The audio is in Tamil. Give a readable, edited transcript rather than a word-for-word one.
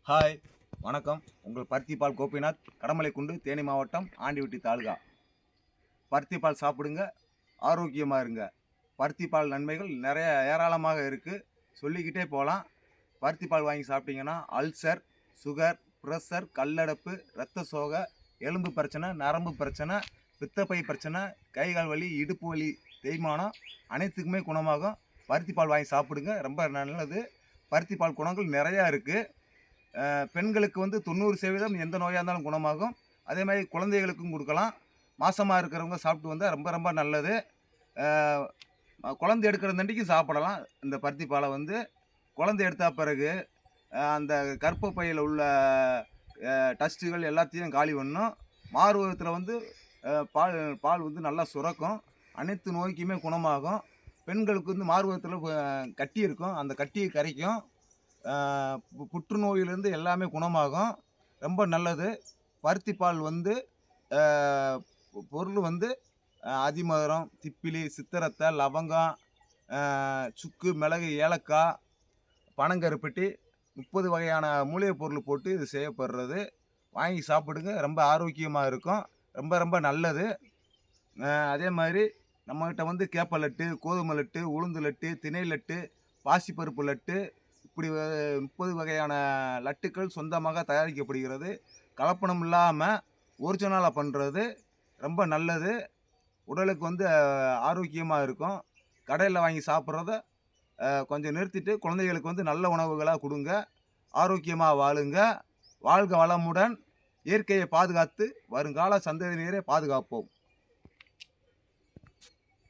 ஹாய், வணக்கம். உங்கள் பருத்திப்பால் கோபிநாத், கடமலைக்குண்டு, தேனி மாவட்டம், ஆண்டிவட்டி தாலுகா. பருத்திப்பால் சாப்பிடுங்க, ஆரோக்கியமாக இருங்க. பருத்திப்பால் நன்மைகள் நிறைய ஏராளமாக இருக்குது, சொல்லிக்கிட்டே போகலாம். பருத்திப்பால் வாங்கி சாப்பிட்டீங்கன்னா அல்சர், சுகர், ப்ரெஷர், கல்லடைப்பு, இரத்த சோகை, எலும்பு பிரச்சனை, நரம்பு பிரச்சனை, பித்தப்பை பிரச்சனை, கை கால் வலி, இடுப்பு வலி, தேய்மானம் அனைத்துக்குமே குணமாகும். பருத்திப்பால் வாங்கி சாப்பிடுங்க, ரொம்ப நல்லது. பருத்திப்பால் குணங்கள் நிறையா இருக்குது. பெண்களுக்கு வந்து 90% எந்த நோயாக இருந்தாலும் குணமாகும். அதே மாதிரி குழந்தைகளுக்கும் கொடுக்கலாம். மாசமாக இருக்கிறவங்க சாப்பிட்டு வந்தால் ரொம்ப ரொம்ப நல்லது. குழந்தை எடுக்கிறதண்டிக்கும் சாப்பிடலாம். இந்த பருத்தி பாலை வந்து குழந்தை எடுத்த பிறகு அந்த கர்ப்பப்பையில் உள்ள டஸ்ட்டுகள் எல்லாத்தையும் காலி பண்ணணும். மார்பகத்தில் வந்து பால் பால் வந்து நல்லா சுரக்கும். அனைத்து நோய்க்குமே குணமாகும். பெண்களுக்கு வந்து மார்பகத்தில் கட்டி இருக்கும், அந்த கட்டியை கரைக்கும். புற்றுநோயிலேருந்து எல்லாமே குணமாகும். ரொம்ப நல்லது. பருத்திப்பால் வந்து பொருள் வந்து அதிமதுரம், திப்பிலி, சித்திரத்தை, லவங்கம், சுக்கு, மிளகு, ஏலக்காய், பனங்கருப்பட்டி 30 வகையான மூலிகை பொருள் போட்டு இது செய்யப்படுறது. வாங்கி சாப்பிடுங்க, ரொம்ப ஆரோக்கியமாக இருக்கும். ரொம்ப ரொம்ப நல்லது. அதே மாதிரி நம்மகிட்ட வந்து கேப்ப லட்டு, கோதுமை லட்டு, உளுந்து லட்டு, திணை லட்டு, பாசிப்பருப்பு லட்டு, இப்படி 30 வகையான லட்டுக்கள் சொந்தமாக தயாரிக்கப்படுகிறது. கலப்படம் இல்லாமல் ஒரிஜினலாக பண்ணுறது ரொம்ப நல்லது. உடலுக்கு வந்து ஆரோக்கியமாக இருக்கும். கடையில் வாங்கி சாப்பிட்றத கொஞ்சம் நிறுத்திட்டு குழந்தைகளுக்கு வந்து நல்ல உணவுகளாக கொடுங்க. ஆரோக்கியமாக வாழுங்க. வாழ்க வளமுடன். இயற்கையை பாதுகாத்து வருங்கால சந்ததியினரை பாதுகாப்போம்.